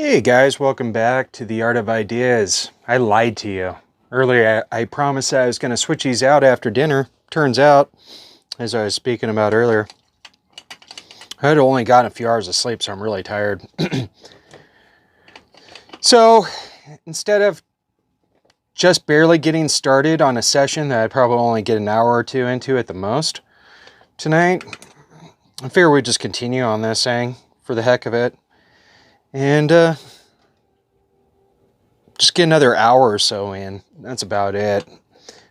Hey guys, welcome back to the Art of Ideas. I lied to you. Earlier I promised I was going to switch these out after dinner. Turns out, as I was speaking about earlier, I had only gotten a few hours of sleep, so I'm really tired. So, instead of just barely getting started on a session that I'd probably only get an hour or two into at the most tonight, I figure we'd just continue on this thing for the heck of it. And just get another hour or so in. That's about it.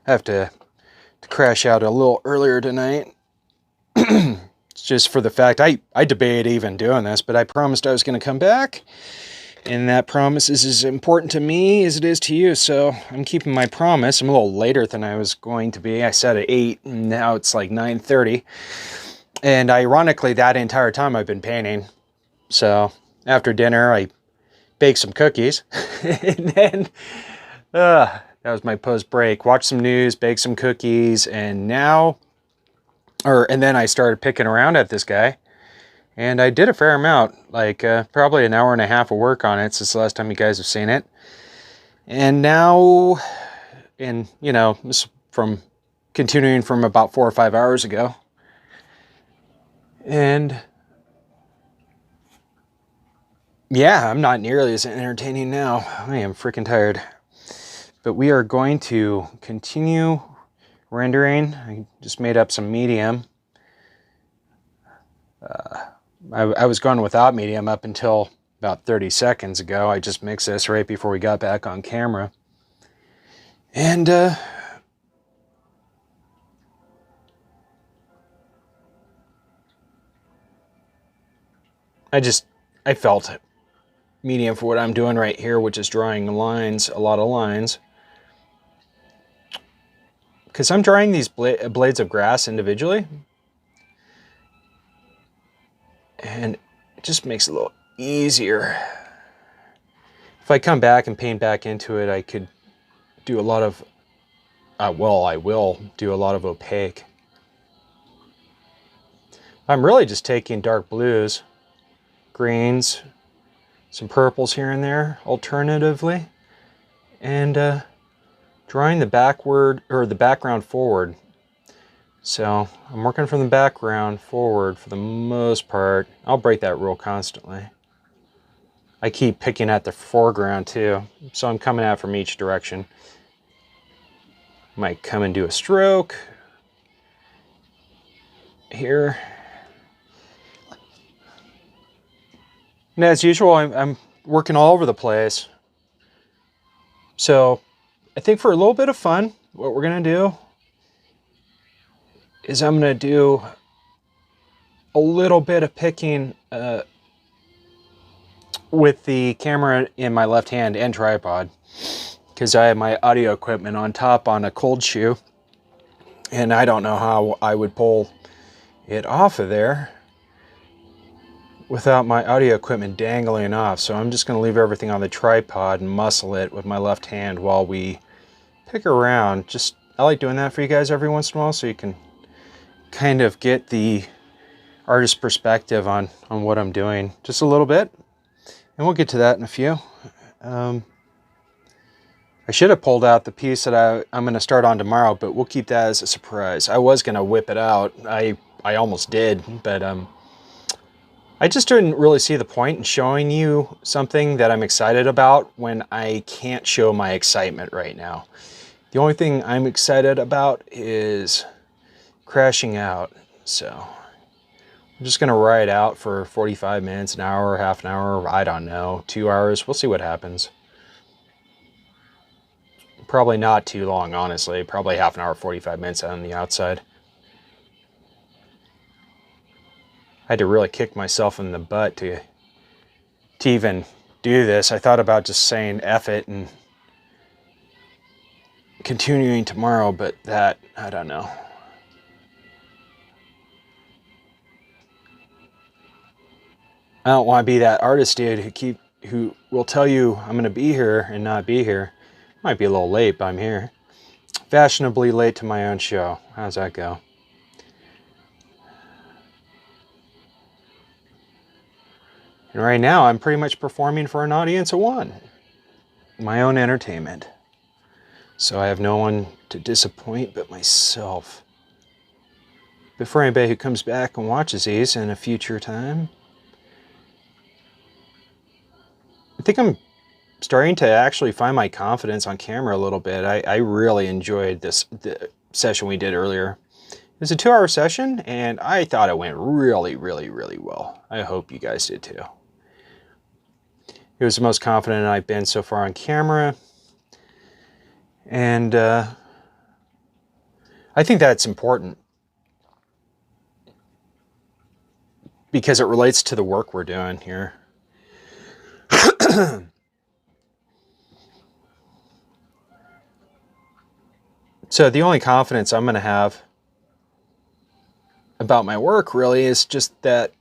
I have to crash out a little earlier tonight. It's just for the fact I debated even doing this, but I promised I was going to come back. And that promise is as important to me as it is to you. So I'm keeping my promise. I'm a little later than I was going to be. I said at 8, and now it's like 9:30. And ironically, that entire time I've been painting. So after dinner, I baked some cookies. And then that was my post-break. Watched some news, baked some cookies, and then I started picking around at this guy. And I did a fair amount, like probably an hour and a half of work on it since the last time you guys have seen it. And now, this is from continuing from about 4 or 5 hours ago. And yeah, I'm not nearly as entertaining now. I am freaking tired. But we are going to continue rendering. I just made up some medium. I was going without medium up until about 30 seconds ago. I just mixed this right before we got back on camera. And I felt medium for what I'm doing right here, which is drawing lines, a lot of lines. Because I'm drawing these blades of grass individually. And it just makes it a little easier. If I come back and paint back into it, I could do a lot of, I will do a lot of opaque. I'm really just taking dark blues, greens, some purples here and there, alternatively, and drawing the background forward. So I'm working from the background forward for the most part. I'll break that rule constantly. I keep picking at the foreground too, so I'm coming at from each direction. Might come and do a stroke here. And as usual, I'm working all over the place. So I think for a little bit of fun, what we're gonna do is I'm going to do a little bit of picking with the camera in my left hand and tripod, because I have my audio equipment on top on a cold shoe, and I don't know how I would pull it off of there without my audio equipment dangling off. So I'm just going to leave everything on the tripod and muscle it with my left hand while we pick around. I like doing that for you guys every once in a while, so you can kind of get the artist perspective on what I'm doing just a little bit, and we'll get to that in a few. I should have pulled out the piece that I'm going to start on tomorrow, but we'll keep that as a surprise. I was going to whip it out. I almost did, but I just didn't really see the point in showing you something that I'm excited about when I can't show my excitement right now. The only thing I'm excited about is crashing out. So I'm just going to ride out for 45 minutes, an hour, half an hour, I don't know, 2 hours. We'll see what happens. Probably not too long, honestly. Probably half an hour, 45 minutes on the outside. I had to really kick myself in the butt to even do this. I thought about just saying F it and continuing tomorrow, but that, I don't know. I don't want to be that artist dude who will tell you I'm going to be here and not be here. Might be a little late, but I'm here. Fashionably late to my own show. How's that go? And right now I'm pretty much performing for an audience of one. My own entertainment. So I have no one to disappoint but myself. But for anybody who comes back and watches these in a future time, I think I'm starting to actually find my confidence on camera a little bit. I really enjoyed the session we did earlier. It was a 2-hour session, and I thought it went really, really, really well. I hope you guys did too. It was the most confident I've been so far on camera. And I think that's important because it relates to the work we're doing here. So the only confidence I'm going to have about my work really is just that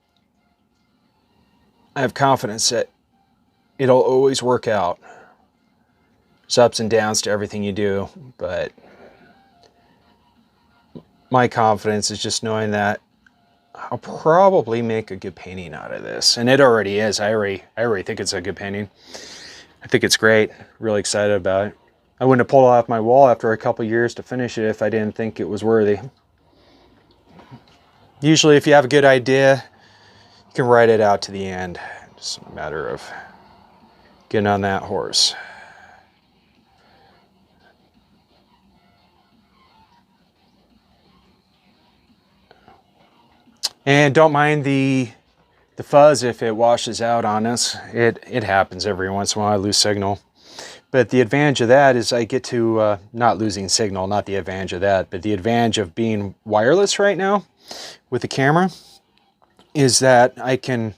I have confidence that it'll always work out. There's ups and downs to everything you do, but my confidence is just knowing that I'll probably make a good painting out of this. And it already is. I already think it's a good painting. I think it's great. Really excited about it. I wouldn't have pulled it off my wall after a couple years to finish it if I didn't think it was worthy. Usually if you have a good idea, you can ride it out to the end. It's a matter of getting on that horse. And don't mind the fuzz if it washes out on us. It happens every once in a while. I lose signal. But the advantage of that is I get to, not losing signal, not the advantage of that, but the advantage of being wireless right now with the camera is that I can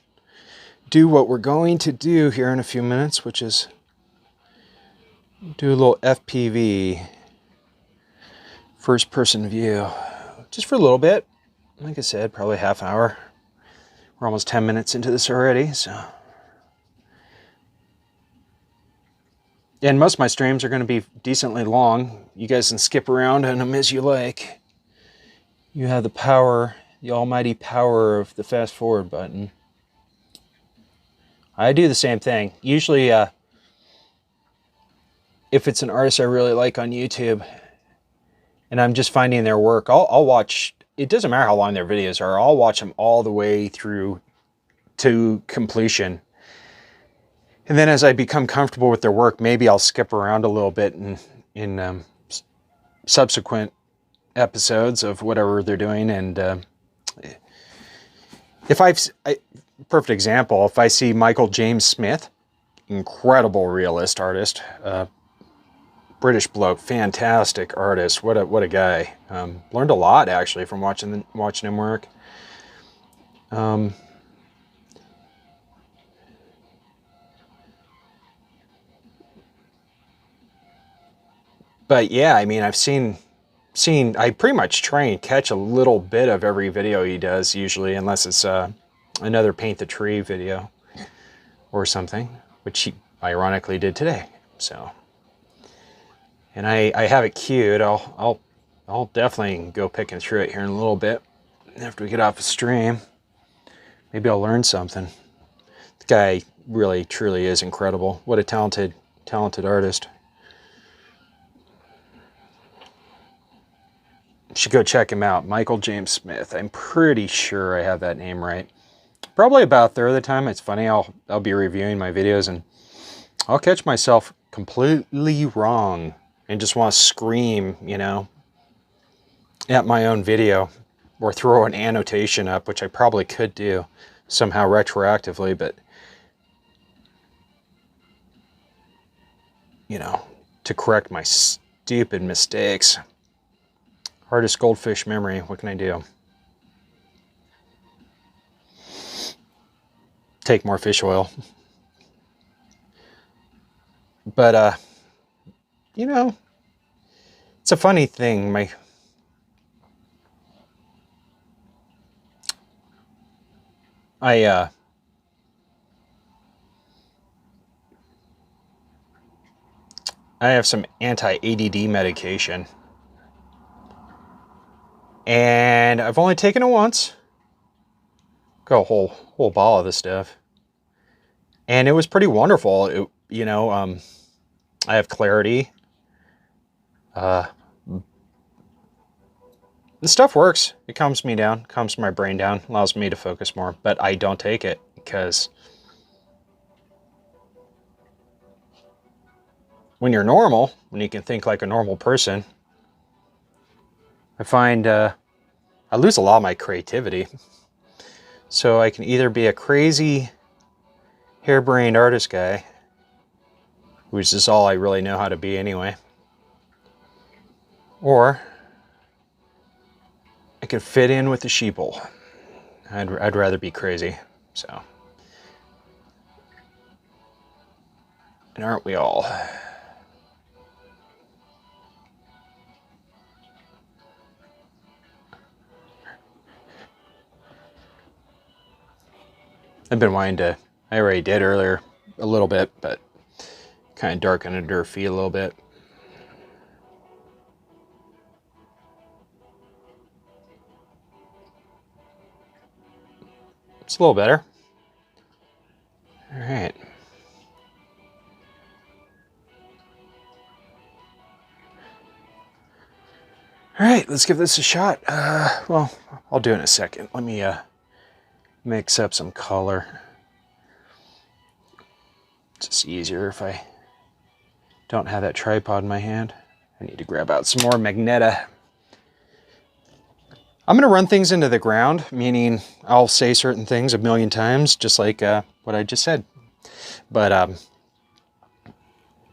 do what we're going to do here in a few minutes, which is do a little FPV, first person view, just for a little bit. Like I said, probably half hour. We're almost 10 minutes into this already, so. And most of my streams are going to be decently long. You guys can skip around on them as you like. You have the power, the almighty power of the fast forward button. I do the same thing. Usually, if it's an artist I really like on YouTube, and I'm just finding their work, I'll watch. It doesn't matter how long their videos are. I'll watch them all the way through to completion. And then as I become comfortable with their work, maybe I'll skip around a little bit in subsequent episodes of whatever they're doing. And perfect example, if I see Michael James Smith, incredible realist artist, British bloke, fantastic artist. What a guy. Learned a lot actually from watching him work. But yeah, I mean, I've seen. I pretty much try and catch a little bit of every video he does usually, unless it's another paint the tree video or something, which he ironically did today. So. And I have it queued. I'll definitely go picking through it here in a little bit after we get off the stream. Maybe I'll learn something. The guy really, truly is incredible. What a talented artist. You should go check him out. Michael James Smith. I'm pretty sure I have that name right. Probably about a third of the time. It's funny. I'll be reviewing my videos and I'll catch myself completely wrong. And just want to scream, you know, at my own video or throw an annotation up, which I probably could do somehow retroactively, but, you know, to correct my stupid mistakes. Hardest goldfish memory, what can I do? Take more fish oil. But, you know, it's a funny thing. I have some anti-ADD medication. And I've only taken it once. Got a whole bottle of this stuff. And it was pretty wonderful. I have clarity. The stuff works. It calms me down, calms my brain down, allows me to focus more, but I don't take it because when you're normal, when you can think like a normal person, I find I lose a lot of my creativity. So I can either be a crazy, harebrained artist guy, which is all I really know how to be anyway, or I could fit in with the sheeple. I'd rather be crazy, so. And aren't we all? I've been wanting to, I already did earlier a little bit, but kind of darken under her feet a little bit. It's a little better. All right. All right, let's give this a shot. Well, I'll do it in a second. Let me mix up some color. It's just easier if I don't have that tripod in my hand. I need to grab out some more Magneta. I'm going to run things into the ground, meaning I'll say certain things a million times, just like what I just said. But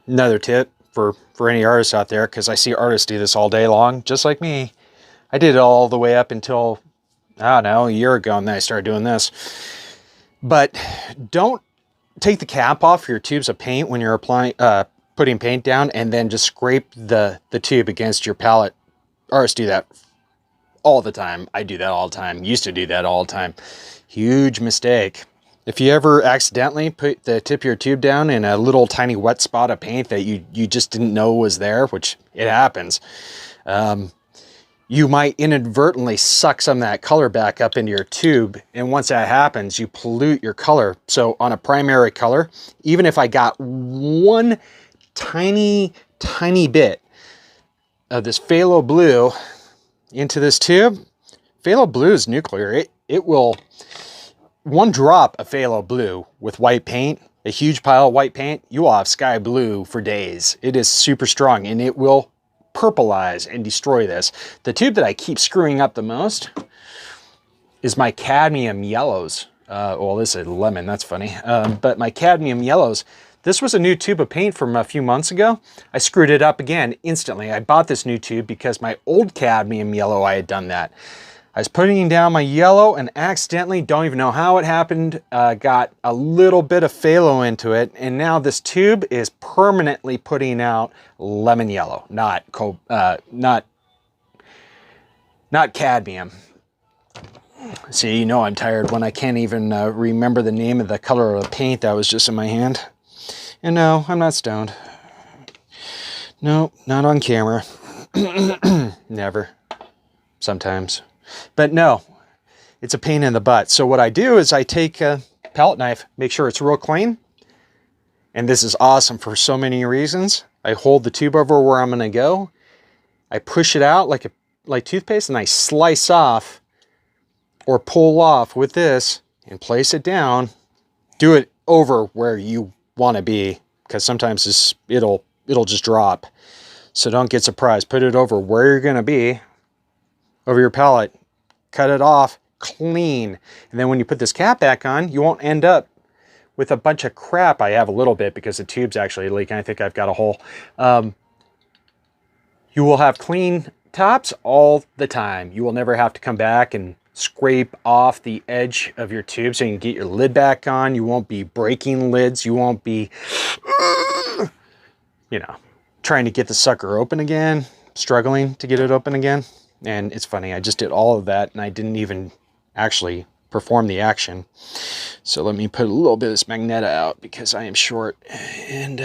another tip for any artists out there, because I see artists do this all day long, just like me. I did it all the way up until, I don't know, a year ago, and then I started doing this. But don't take the cap off your tubes of paint when you're applying, putting paint down, and then just scrape the tube against your palette. Artists do that all the time. I do that all the time. Used to do that all the time. Huge mistake. If you ever accidentally put the tip of your tube down in a little tiny wet spot of paint that you just didn't know was there, which it happens, you might inadvertently suck some of that color back up into your tube. And once that happens, you pollute your color. So on a primary color, even if I got one tiny bit of this phthalo blue into this tube, phthalo blue is nuclear. It will, one drop of phthalo blue with white paint, a huge pile of white paint, you will have sky blue for days. It is super strong and it will purplize and destroy this. The tube that I keep screwing up the most is my cadmium yellows. Well, this is lemon, that's funny. But my cadmium yellows, this was a new tube of paint from a few months ago. I screwed it up again instantly. I bought this new tube because my old cadmium yellow, I had done that. I was putting down my yellow and accidentally, don't even know how it happened, got a little bit of phthalo into it. And now this tube is permanently putting out lemon yellow, not cadmium. See, you know I'm tired when I can't even remember the name of the color of the paint that was just in my hand. And no, I'm not stoned. No, not on camera. Never. Sometimes. But no, it's a pain in the butt. So what I do is I take a palette knife, make sure it's real clean. And this is awesome for so many reasons. I hold the tube over where I'm going to go. I push it out like toothpaste, and I slice off or pull off with this and place it down. Do it over where you want to be, because sometimes it'll just drop. So don't get surprised. Put it over where you're going to be, over your palette, cut it off clean. And then when you put this cap back on, you won't end up with a bunch of crap. I have a little bit because the tube's actually leaking. I think I've got a hole. You will have clean tops all the time. You will never have to come back and scrape off the edge of your tube so you can get your lid back on. You won't be breaking lids. You won't be, trying to get the sucker open again, struggling to get it open again. And it's funny, I just did all of that and I didn't even actually perform the action. So let me put a little bit of this Magneta out because I am short. And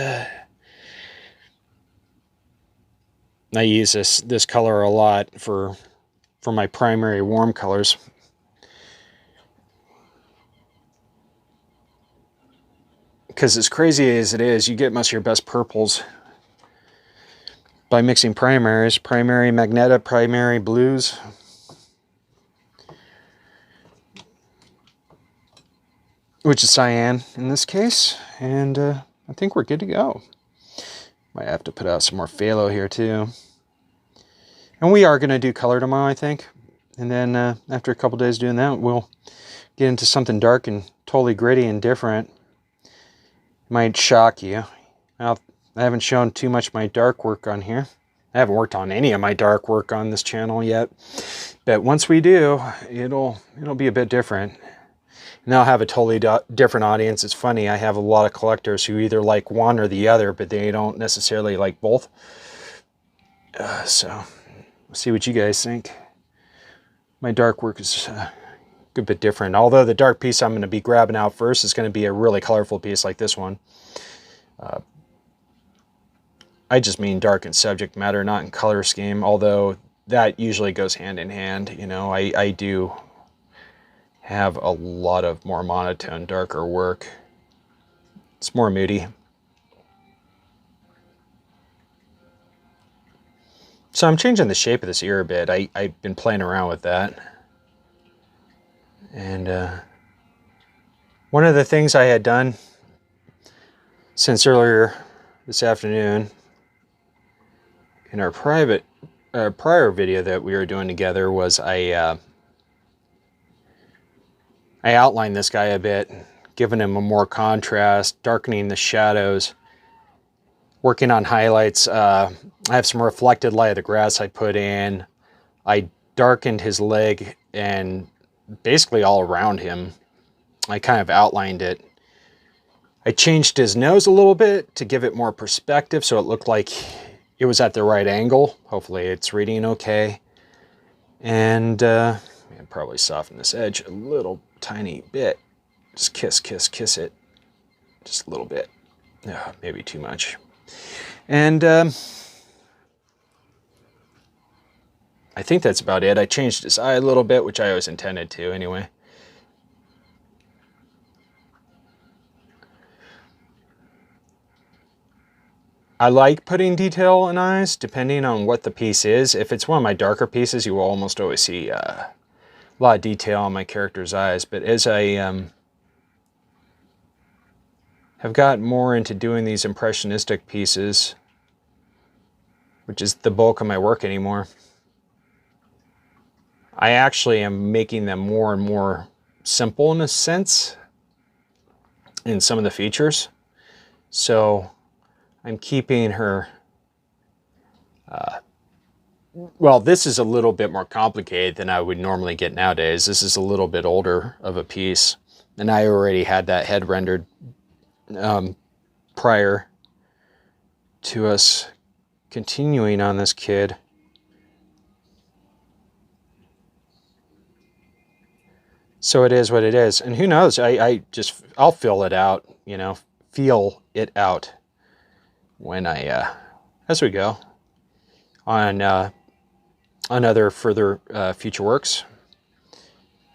I use this color a lot for my primary warm colors. because as crazy as it is, you get most of your best purples by mixing primaries. Primary magenta, primary blues. Which is cyan in this case. And I think we're good to go. Might have to put out some more phthalo here too. And we are going to do color tomorrow, I think. And then after a couple days doing that, we'll get into something dark and totally gritty and different. Might shock you. I haven't shown too much of my dark work on here. I haven't worked on any of my dark work on this channel yet. But once we do, it'll be a bit different. And I'll have a totally different audience. It's funny, I have a lot of collectors who either like one or the other, but they don't necessarily like both. So, we'll see what you guys think. My dark work is a good bit different. Although the dark piece I'm going to be grabbing out first is going to be a really colorful piece like this one. I just mean dark in subject matter, not in color scheme, although that usually goes hand in hand. You know, I do have a lot of more monotone, darker work. It's more moody. So I'm changing the shape of this ear a bit. I've been playing around with that. And one of the things I had done since earlier this afternoon in our prior video that we were doing together was I outlined this guy a bit, giving him a more contrast, darkening the shadows, working on highlights. I have some reflected light of the grass I put in. I darkened his leg and basically all around him. I kind of outlined it. I changed his nose a little bit to give it more perspective so it looked like it was at the right angle. Hopefully it's reading okay. And probably soften this edge a little tiny bit. Just kiss it. Just a little bit. Maybe too much. And I think that's about it. I changed his eye a little bit, which I always intended to anyway. I like putting detail in eyes, depending on what the piece is. If it's one of my darker pieces, you will almost always see a lot of detail on my character's eyes. But as I have gotten more into doing these impressionistic pieces, which is the bulk of my work anymore, I actually am making them more and more simple in a sense in some of the features. So I'm keeping her, well, this is a little bit more complicated than I would normally get nowadays. This is a little bit older of a piece, and I already had that head rendered prior to us continuing on this kid. So it is what it is. And who knows, I'll fill it out, you know, feel it out when as we go on other further future works.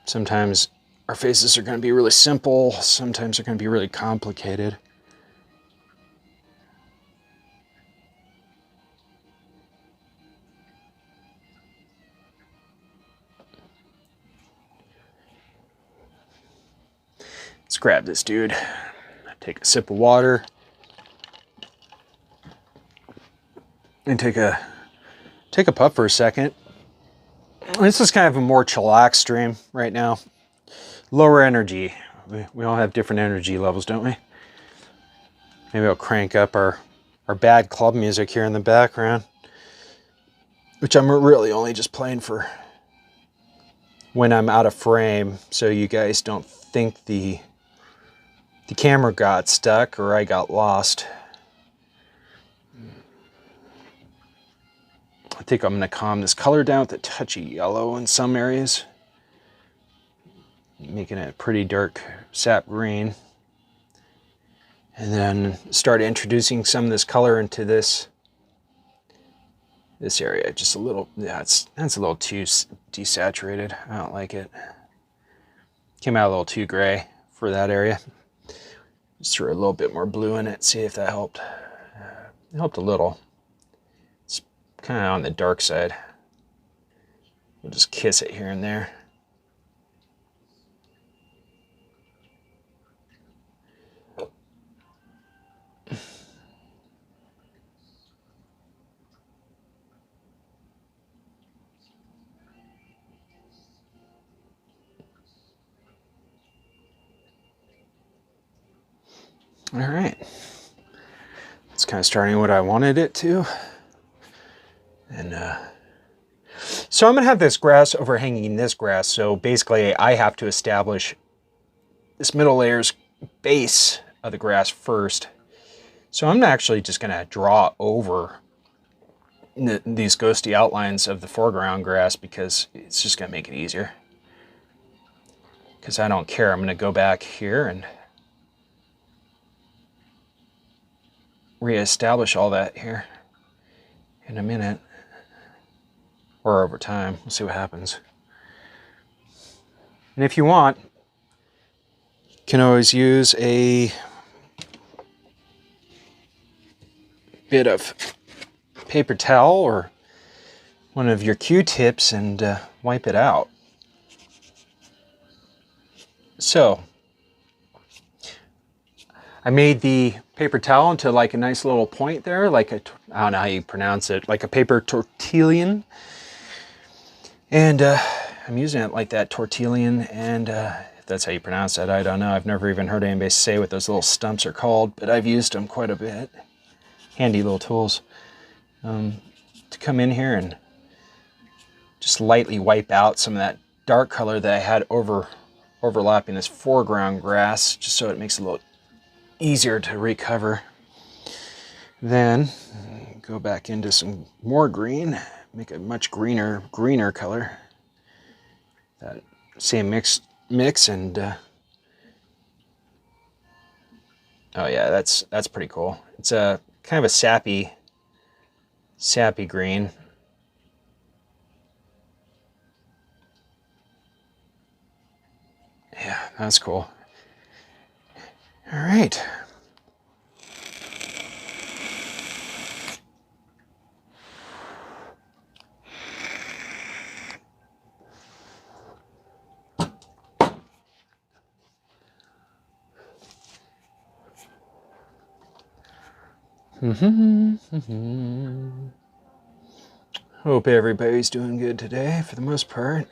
Sometimes our faces are going to be really simple. Sometimes they're going to be really complicated. Let's grab this dude. Take a sip of water. And take a puff for a second. This is kind of a more chillax stream right now. Lower energy. We all have different energy levels, don't we? Maybe I'll crank up our bad club music here in the background, which I'm really only just playing for when I'm out of frame, so you guys don't think the camera got stuck or I got lost. I think I'm going to calm this color down with a touchy yellow in some areas, making it a pretty dark sap green, and then start introducing some of this color into this area. Just a little, yeah, that's a little too desaturated. I don't like it. Came out a little too gray for that area. Just threw a little bit more blue in it, see if that helped. It helped a little. It's kind of on the dark side. We'll just kiss it here and there. All right. It's kind of starting what I wanted it to. And so I'm going to have this grass overhanging this grass. So basically I have to establish this middle layer's base of the grass first. So I'm actually just going to draw over these ghosty outlines of the foreground grass because it's just going to make it easier. Because I don't care. I'm going to go back here and reestablish all that here in a minute. Or over time. We'll see what happens. And if you want, you can always use a bit of paper towel or one of your Q-tips and wipe it out. So, I made the paper towel into like a nice little point there, like a, I don't know how you pronounce it, like a paper tortillon. And I'm using it like that, tortillon, and if that's how you pronounce it, I don't know. I've never even heard anybody say what those little stumps are called, but I've used them quite a bit. Handy little tools. To come in here and just lightly wipe out some of that dark color that I had overlapping this foreground grass, just so it makes it a little easier to recover. Then go back into some more green. Make a much greener color. That same mix and oh yeah, that's pretty cool. It's a kind of a sappy green. Yeah, that's cool. All right. Hope everybody's doing good today for the most part.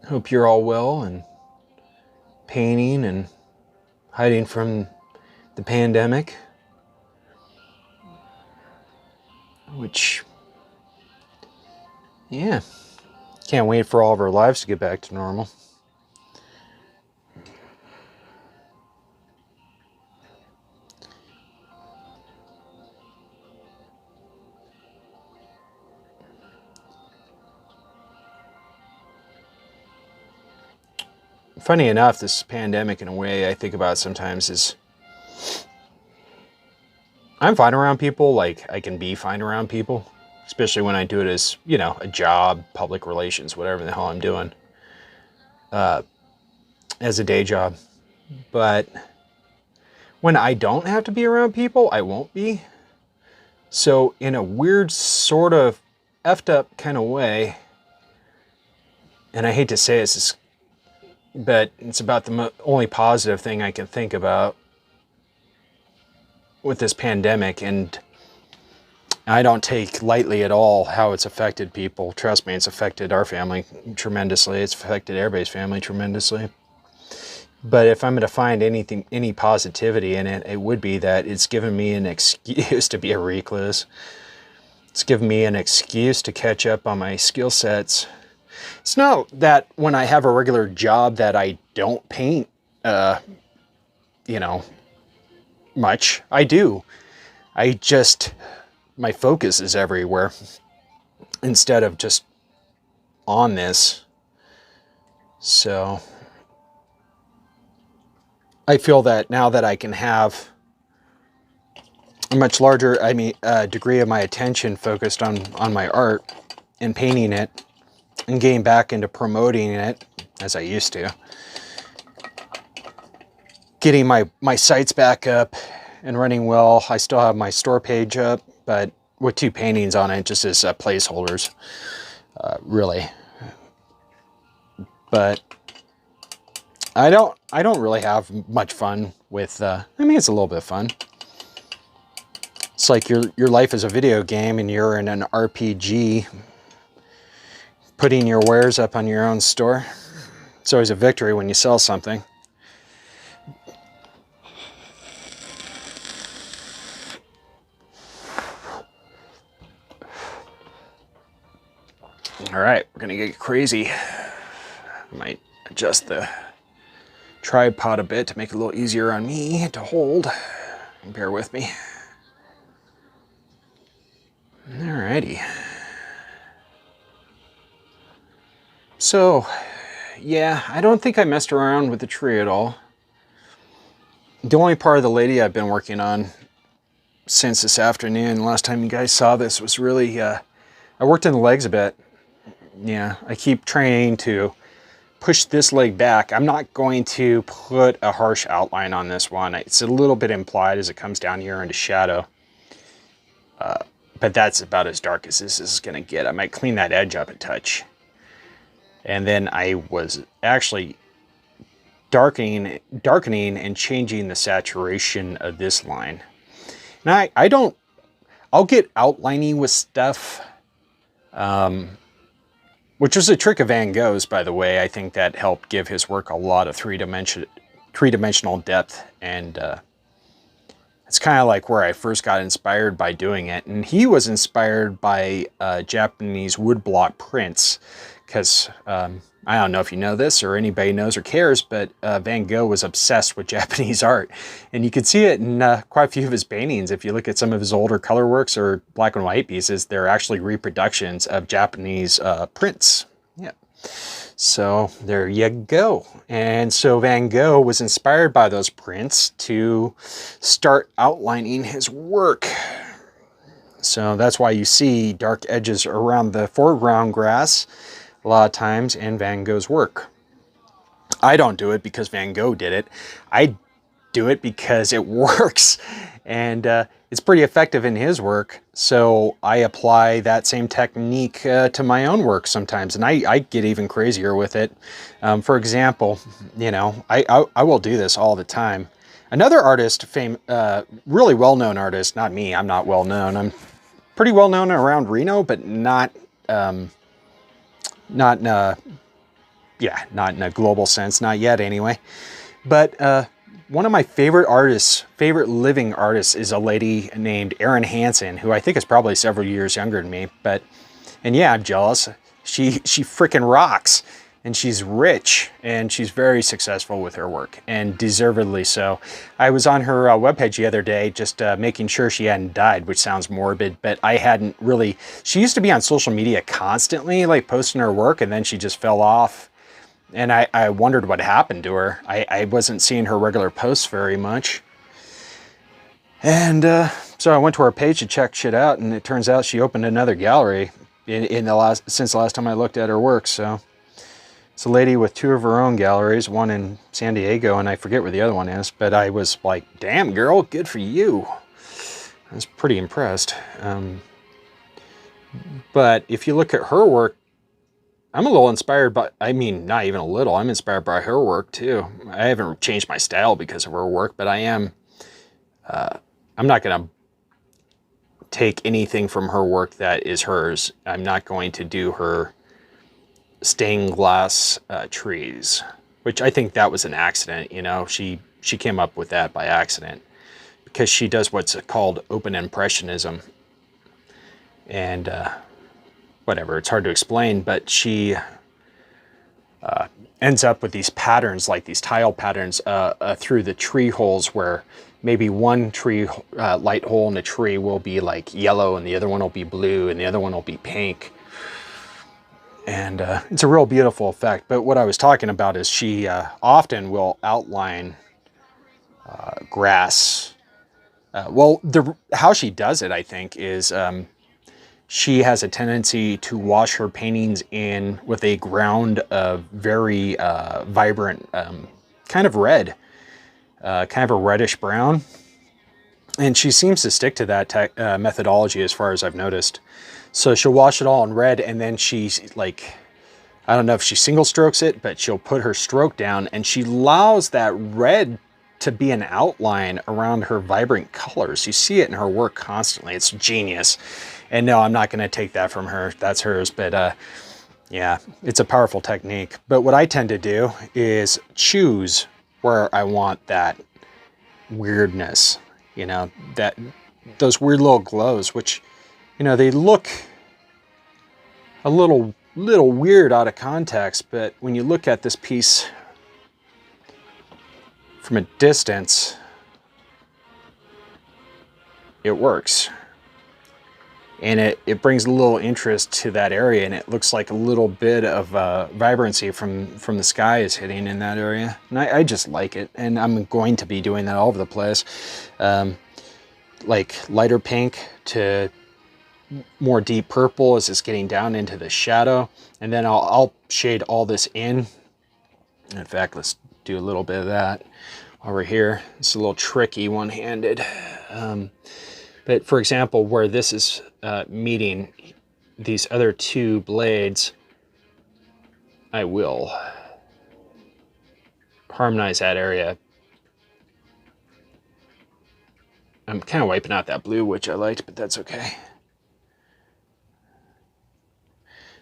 Hope you're all well and painting and hiding from the pandemic, which, yeah, can't wait for all of our lives to get back to normal. Funny enough, this pandemic, in a way I think about sometimes, is I'm fine around people, like I can be fine around people, especially when I do it as, you know, a job, public relations, whatever the hell I'm doing, as a day job. But when I don't have to be around people, I won't be. So in a weird sort of effed up kind of way, and I hate to say this, but it's about the only positive thing I can think about with this pandemic, and I don't take lightly at all how it's affected people. Trust me, it's affected our family tremendously. It's affected everybody's family tremendously. But if I'm going to find any positivity in it, it would be that it's given me an excuse to be a recluse. It's given me an excuse to catch up on my skill sets. It's not that when I have a regular job that I don't paint, you know, much. I do. My focus is everywhere instead of just on this. So I feel that now that I can have a much larger, degree of my attention focused on my art and painting it and getting back into promoting it, as I used to. Getting my sites back up and running well. I still have my store page up, but with 2 paintings on it, just as placeholders, really. But I don't really have much fun with. I mean, it's a little bit of fun. It's like your life is a video game and you're in an RPG, putting your wares up on your own store. It's always a victory when you sell something. All right, we're gonna get crazy. I might adjust the tripod a bit to make it a little easier on me to hold. Bear with me. Alrighty. So, yeah, I don't think I messed around with the tree at all. The only part of the lady I've been working on since this afternoon, last time you guys saw this, was really, I worked in the legs a bit. Yeah, I keep trying to push this leg back. I'm not going to put a harsh outline on this one. It's a little bit implied as it comes down here into shadow. But that's about as dark as this is going to get. I might clean that edge up a touch. And then I was actually darkening and changing the saturation of this line. And I'll get outlining with stuff, which was a trick of Van Gogh's, by the way. I think that helped give his work a lot of three-dimensional depth, and it's kind of like where I first got inspired by doing it. And he was inspired by Japanese woodblock prints, because I don't know if you know this or anybody knows or cares, but Van Gogh was obsessed with Japanese art. And you can see it in quite a few of his paintings. If you look at some of his older color works or black and white pieces, they're actually reproductions of Japanese prints. Yeah. So there you go. And so Van Gogh was inspired by those prints to start outlining his work. So that's why you see dark edges around the foreground grass a lot of times in Van Gogh's work. I don't do it because Van Gogh did it. I do it because it works, and it's pretty effective in his work. So I apply that same technique to my own work sometimes, and I get even crazier with it. For example, you know, I will do this all the time. Another artist, really well-known artist, not me, I'm not well-known. I'm pretty well-known around Reno, but not in a global sense, not yet anyway. But one of my favorite living artists is a lady named Erin Hansen, who I think is probably several years younger than me. And yeah, I'm jealous. She freaking rocks, and she's rich, and she's very successful with her work, and deservedly so. I was on her webpage the other day just making sure she hadn't died, which sounds morbid, but I hadn't really. She used to be on social media constantly, like posting her work, and then she just fell off. And I wondered what happened to her. I wasn't seeing her regular posts very much. And so I went to her page to check shit out, and it turns out she opened another gallery since the last time I looked at her work. So it's a lady with 2 of her own galleries, one in San Diego, and I forget where the other one is. But I was like, damn, girl, good for you. I was pretty impressed. But if you look at her work, I'm a little inspired by, I mean, not even a little, I'm inspired by her work too. I haven't changed my style because of her work, but I'm not going to take anything from her work that is hers. I'm not going to do her stained glass trees, which I think that was an accident. You know, she came up with that by accident because she does what's called open impressionism. And whatever, it's hard to explain, but she ends up with these patterns, like these tile patterns through the tree holes, where maybe one tree light hole in a tree will be like yellow, and the other one will be blue, and the other one will be pink. And it's a real beautiful effect. But what I was talking about is she often will outline grass. How she does it, I think, is she has a tendency to wash her paintings in with a ground of very vibrant, kind of red, kind of a reddish brown. And she seems to stick to that methodology as far as I've noticed. So she'll wash it all in red, and then she's like, I don't know if she single strokes it, but she'll put her stroke down and she allows that red to be an outline around her vibrant colors. You see it in her work constantly. It's genius. And no, I'm not going to take that from her. That's hers. But yeah, it's a powerful technique. But what I tend to do is choose where I want that weirdness, you know, that those weird little glows, which, you know, they look a little weird out of context, but when you look at this piece from a distance, it works. And it brings a little interest to that area, and it looks like a little bit of vibrancy from the sky is hitting in that area. And I just like it, and I'm going to be doing that all over the place. Like lighter pink to more deep purple as it's getting down into the shadow. And then I'll shade all this in. In fact, let's do a little bit of that over here. It's a little tricky one-handed. But for example, where this is meeting these other two blades, I will harmonize that area. I'm kind of wiping out that blue, which I liked, but that's okay.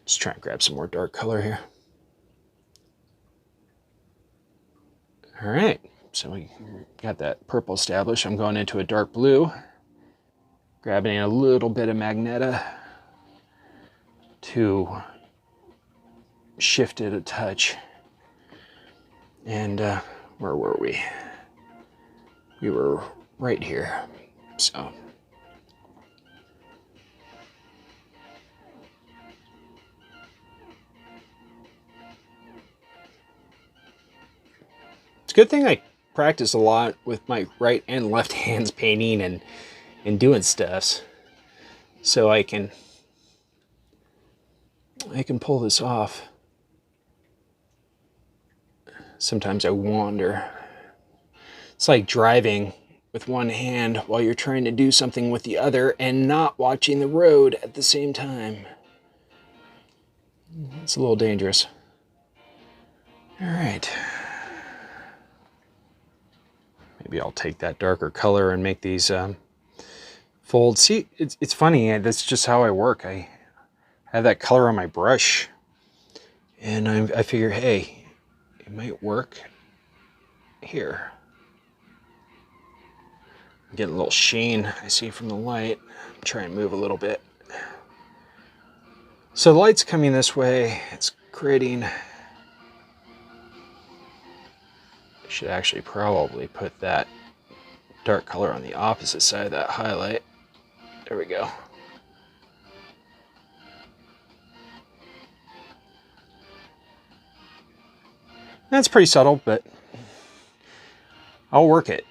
Just trying to grab some more dark color here. All right, so we got that purple established. I'm going into a dark blue, grabbing a little bit of Magneta to shift it a touch. And where were we? We were right here. So it's a good thing I practice a lot with my right and left hands painting and doing stuffs, so I can pull this off. Sometimes I wander. It's like driving with one hand while you're trying to do something with the other and not watching the road at the same time. It's a little dangerous. All right. Maybe I'll take that darker color and make these folds. See, it's funny. That's just how I work. I have that color on my brush, and I figure, hey, it might work here. I'm getting a little sheen I see from the light. Try and move a little bit. So the light's coming this way. It's creating... I should actually probably put that dark color on the opposite side of that highlight. There we go. That's pretty subtle, but I'll work it.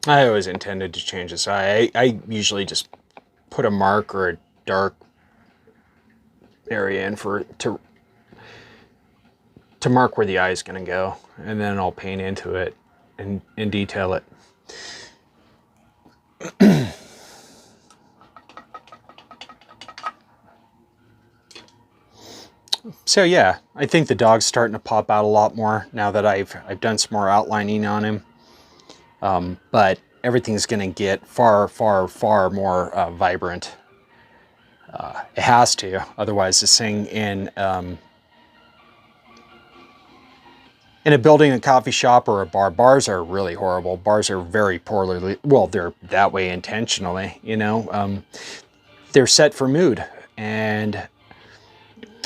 I always intended to change this eye. I usually just put a mark or a dark area in to mark where the eye is going to go, and then I'll paint into it and detail it. So yeah, I think the dog's starting to pop out a lot more now that I've done some more outlining on him. But everything's going to get far, far, far more vibrant. It has to, otherwise this thing in a building, a coffee shop, or a bar, bars are really horrible. Bars are very poorly, well, they're that way intentionally, you know. they're set for mood. And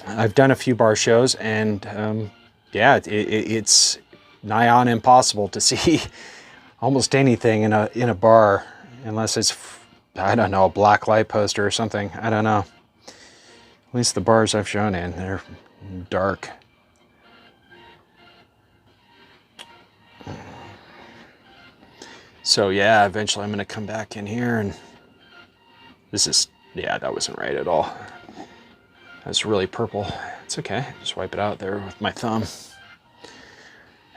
I've done a few bar shows, and yeah, it's nigh on impossible to see almost anything in a bar unless it's, I don't know, a black light poster or something. I don't know. At least the bars I've shown in, they're dark. So yeah, eventually I'm going to come back in here, and this is, yeah, that wasn't right at all. That's really purple. It's okay, just wipe it out there with my thumb.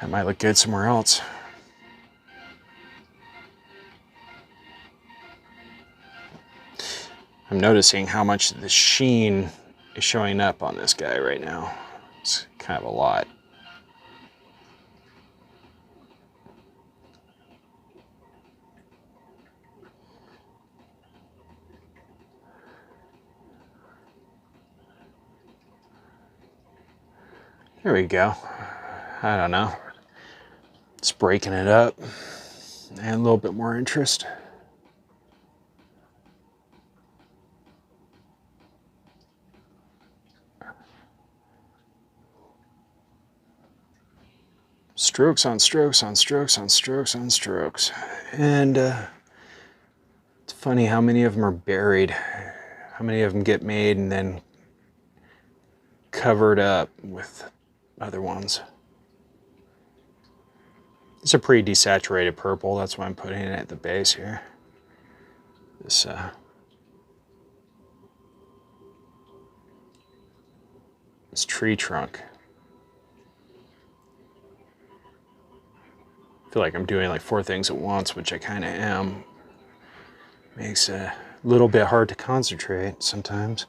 That might look good somewhere else. I'm noticing how much the sheen is showing up on this guy right now. It's kind of a lot. There we go. I don't know. It's breaking it up and a little bit more interest. Strokes on strokes on strokes on strokes on strokes. And it's funny how many of them are buried. How many of them get made and then covered up with other ones. It's a pretty desaturated purple. That's why I'm putting it at the base here. This tree trunk. I feel like I'm doing like 4 things at once, which I kind of am. Makes it a little bit hard to concentrate sometimes.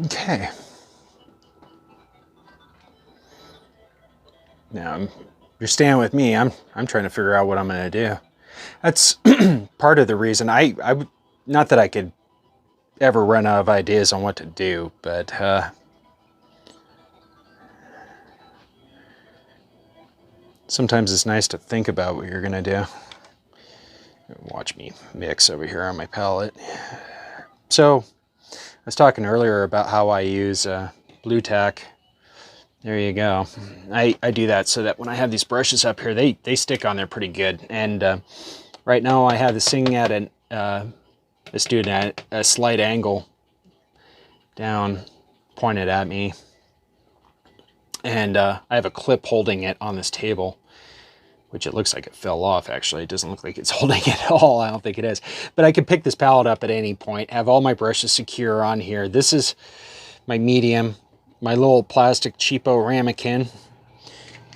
Okay. Now, you're staying with me. I'm trying to figure out what I'm going to do. That's part of the reason I not that I could ever run out of ideas on what to do, but sometimes it's nice to think about what you're going to do. Watch me mix over here on my palette. So, I was talking earlier about how I use blue tack. There you go. I do that so that when I have these brushes up here, they stick on there pretty good. And right now I have this thing at this dude at a slight angle down, pointed at me. And I have a clip holding it on this table, which it looks like it fell off, actually. It doesn't look like it's holding it at all. I don't think it is. But I can pick this palette up at any point, have all my brushes secure on here. This is my medium, my little plastic cheapo ramekin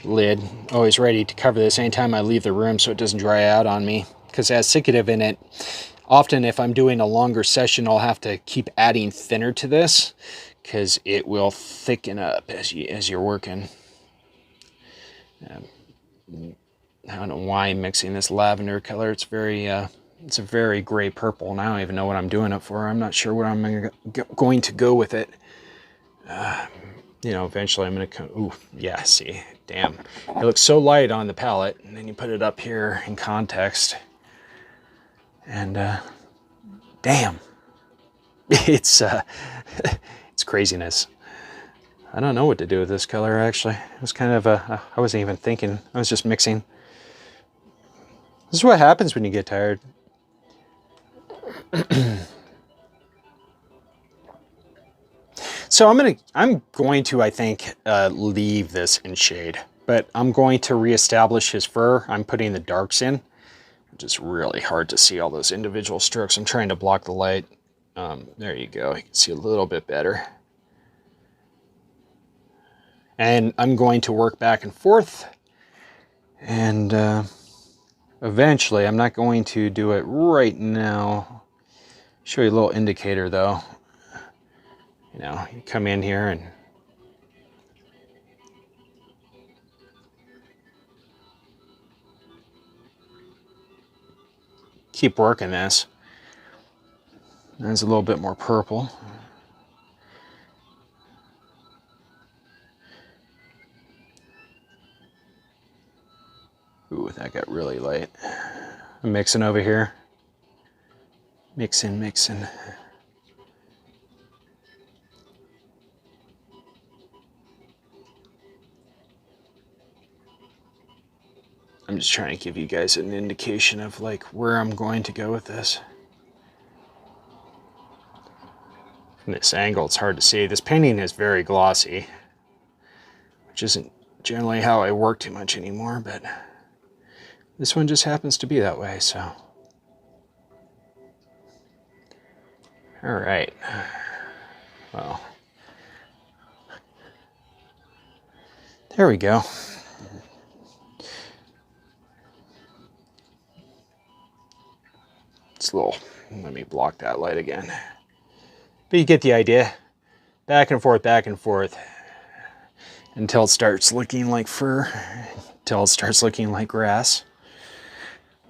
lid, always ready to cover this anytime I leave the room so it doesn't dry out on me, because it has cicative in it. Often if I'm doing a longer session, I'll have to keep adding thinner to this because it will thicken up as you're working. I don't know why I'm mixing this lavender color. It's a very gray purple, and I don't even know what I'm doing it for. I'm not sure what I'm going to go with it. You know, eventually I'm going to come. Ooh, yeah, see, damn. It looks so light on the palette, and then you put it up here in context, and damn, it's craziness. I don't know what to do with this color, actually. It was kind of I wasn't even thinking. I was just mixing. This is what happens when you get tired. So I'm going to, I think, leave this in shade, but I'm going to reestablish his fur. I'm putting the darks in, which is really hard to see all those individual strokes. I'm trying to block the light. There you go. You can see a little bit better. And I'm going to work back and forth, and eventually, I'm not going to do it right now. Show you a little indicator though. You know, you come in here and keep working this. There's a little bit more purple. Ooh, that got really light. I'm mixing over here. Mixing. I'm just trying to give you guys an indication of like where I'm going to go with this. From this angle, it's hard to see. This painting is very glossy, which isn't generally how I work too much anymore, but this one just happens to be that way, so. All right. Well, there we go. It's a little, let me block that light again. But you get the idea. Back and forth, until it starts looking like fur, until it starts looking like grass,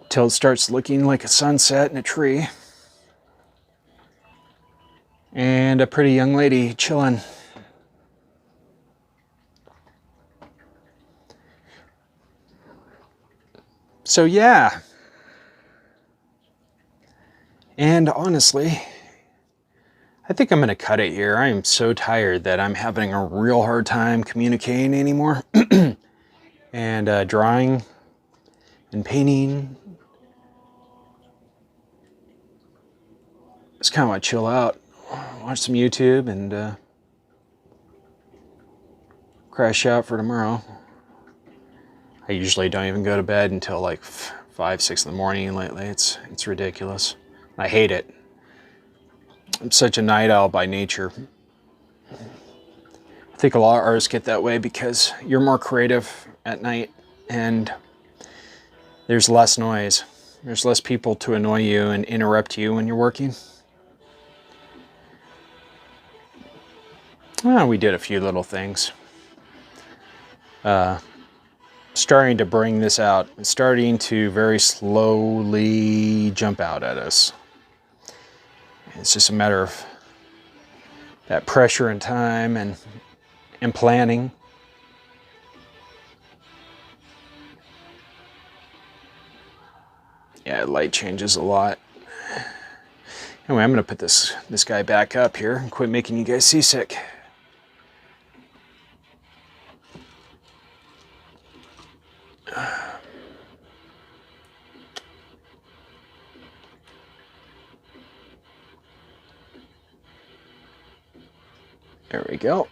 until it starts looking like a sunset in a tree. And a pretty young lady chilling. So yeah. And honestly, I think I'm going to cut it here. I am so tired that I'm having a real hard time communicating anymore. And drawing and painting. Just kind of want to chill out, watch some YouTube, and crash out for tomorrow. I usually don't even go to bed until like 5, 6 in the morning lately. It's ridiculous. I hate it. I'm such a night owl by nature. I think a lot of artists get that way because you're more creative at night and there's less noise. There's less people to annoy you and interrupt you when you're working. Well, we did a few little things. Starting to bring this out. It's starting to very slowly jump out at us. It's just a matter of that pressure and time and planning. Yeah, light changes a lot. Anyway, I'm going to put this guy back up here and quit making you guys seasick. There we go.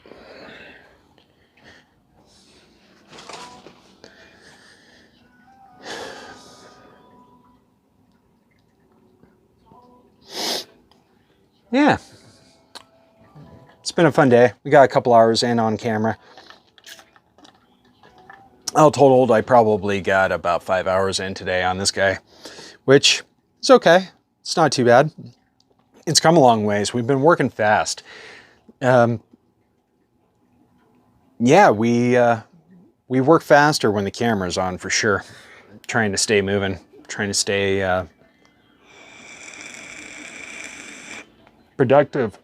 Yeah. It's been a fun day. We got a couple hours in on camera. All totaled, I probably got about 5 hours in today on this guy, which is okay. It's not too bad. It's come a long ways. We've been working fast. Yeah, we work faster when the camera's on for sure. Trying to stay moving, trying to stay productive.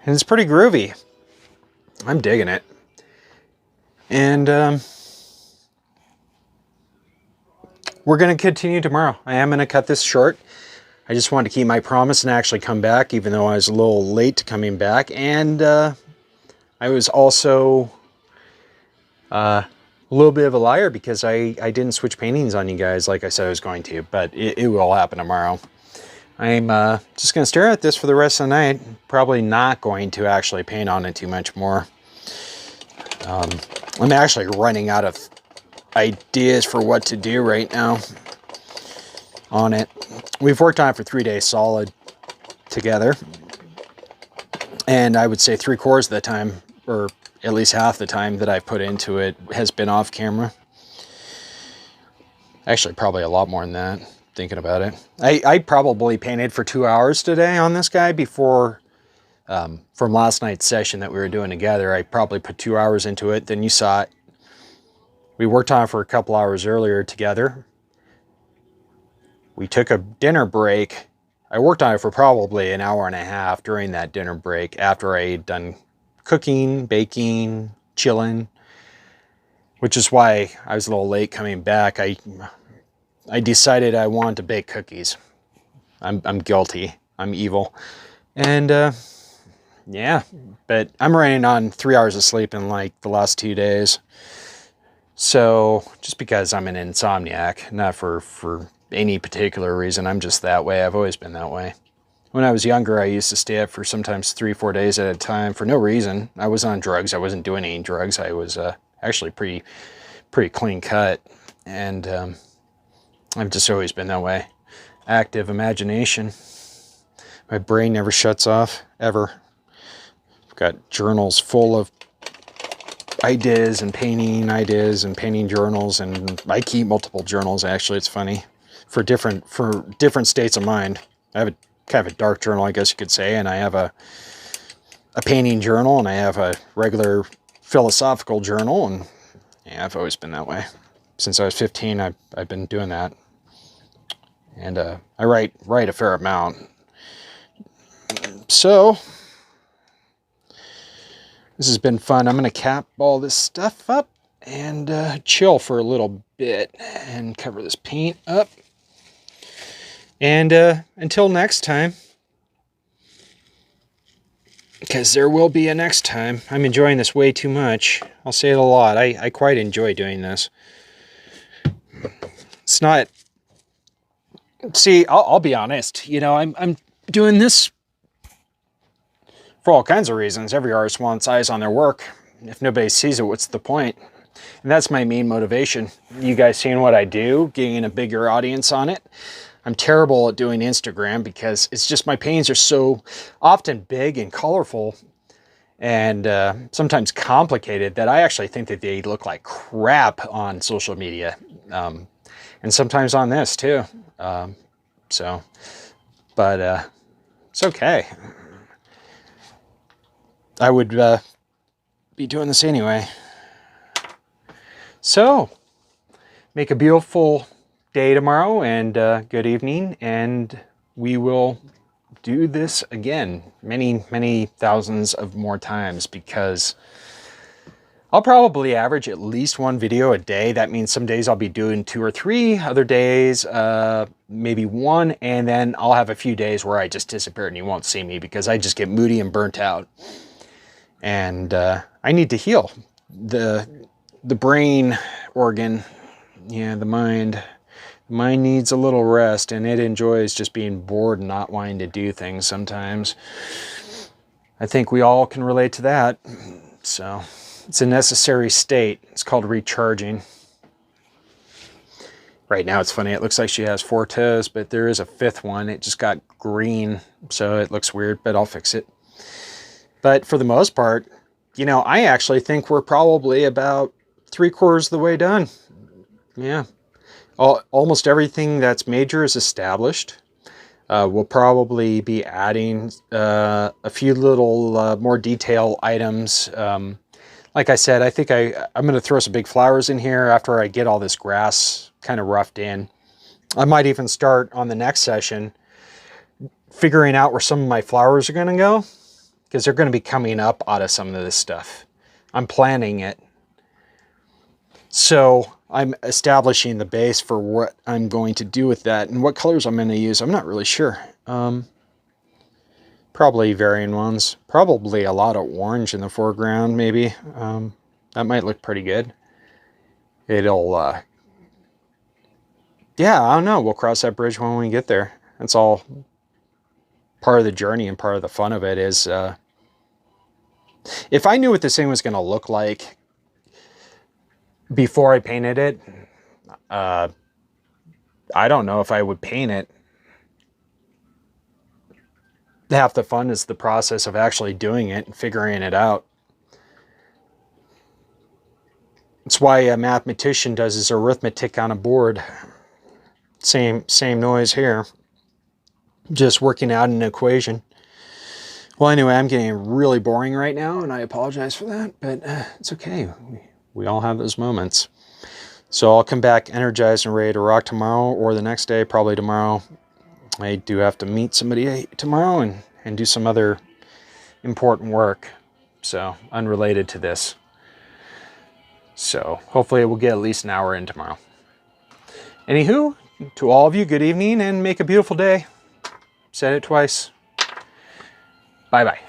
And it's pretty groovy. I'm digging it. And we're going to continue tomorrow. I am going to cut this short. I just wanted to keep my promise and actually come back, even though I was a little late to coming back. And I was also a little bit of a liar because I didn't switch paintings on you guys like I said I was going to, but it will happen tomorrow. I'm just going to stare at this for the rest of the night. Probably not going to actually paint on it too much more. I'm actually running out of ideas for what to do right now on it. We've worked on it for 3 days solid together. And I would say 3/4 of the time, or at least half the time that I've put into it has been off camera. Actually, probably a lot more than that, thinking about it. I probably painted for 2 hours today on this guy before, from last night's session that we were doing together. I probably put 2 hours into it, then you saw it. We worked on it for a couple hours earlier together. We took a dinner break. I worked on it for probably an hour and a half during that dinner break after I had done cooking, baking, chilling, which is why I was a little late coming back. I decided I wanted to bake cookies. I'm guilty. I'm evil. And Yeah, but I'm running on 3 hours of sleep in like the last 2 days. So just because I'm an insomniac, not for any particular reason, I'm just that way. I've always been that way. When I was younger, I used to stay up for sometimes 3-4 days at a time for no reason. I was on drugs. I wasn't doing any drugs. I was actually pretty clean cut, and I've just always been that way. Active imagination. My brain never shuts off, ever. I've got journals full of ideas and painting journals, and I keep multiple journals. Actually, it's funny, for different states of mind. I have a kind of a dark journal, I guess you could say, and I have a painting journal, and I have a regular philosophical journal, and yeah, I've always been that way. Since I was 15, I've been doing that, and I write a fair amount. So this has been fun. I'm going to cap all this stuff up and chill for a little bit and cover this paint up. And until next time, because there will be a next time. I'm enjoying this way too much. I'll say it a lot. I quite enjoy doing this. It's not... See, I'll be honest. You know, I'm doing this for all kinds of reasons. Every artist wants eyes on their work. If nobody sees it, what's the point? And that's my main motivation. You guys seeing what I do, getting a bigger audience on it. I'm terrible at doing Instagram because it's just my paintings are so often big and colorful and sometimes complicated that I actually think that they look like crap on social media. And sometimes on this too. But it's okay. I would be doing this anyway. So, make a beautiful day tomorrow, and good evening, and we will do this again many thousands of more times, because I'll probably average at least one video a day. That means some days I'll be doing 2 or 3, other days maybe 1, and then I'll have a few days where I just disappear and you won't see me because I just get moody and burnt out. And I need to heal. The brain organ, yeah, the mind needs a little rest, and it enjoys just being bored and not wanting to do things sometimes. I think we all can relate to that. So it's a necessary state. It's called recharging. Right now it's funny, it looks like she has 4 toes, but there is a 5th one. It just got green, so it looks weird, but I'll fix it. But for the most part, you know, I actually think we're probably about 3/4 of the way done. Yeah. Almost everything that's major is established. We'll probably be adding a few little more detail items. Like I said, I think I'm going to throw some big flowers in here after I get all this grass kind of roughed in. I might even start on the next session figuring out where some of my flowers are going to go, because they're going to be coming up out of some of this stuff. I'm planning it. So I'm establishing the base for what I'm going to do with that, and what colors I'm going to use. I'm not really sure. Probably varying ones. Probably a lot of orange in the foreground, maybe. That might look pretty good. It'll, yeah, I don't know. We'll cross that bridge when we get there. That's all part of the journey, and part of the fun of it is, if I knew what this thing was going to look like before I painted it, I don't know if I would paint it. Half the fun is the process of actually doing it and figuring it out. It's why a mathematician does his arithmetic on a board. Same noise here. Just working out an equation. Well, anyway, I'm getting really boring right now, and I apologize for that, but it's okay. We all have those moments. So I'll come back energized and ready to rock tomorrow, or the next day, probably tomorrow. I do have to meet somebody tomorrow and do some other important work, so unrelated to this. So hopefully we'll get at least an hour in tomorrow. Anywho, to all of you, good evening and make a beautiful day. Said it twice. Bye-bye.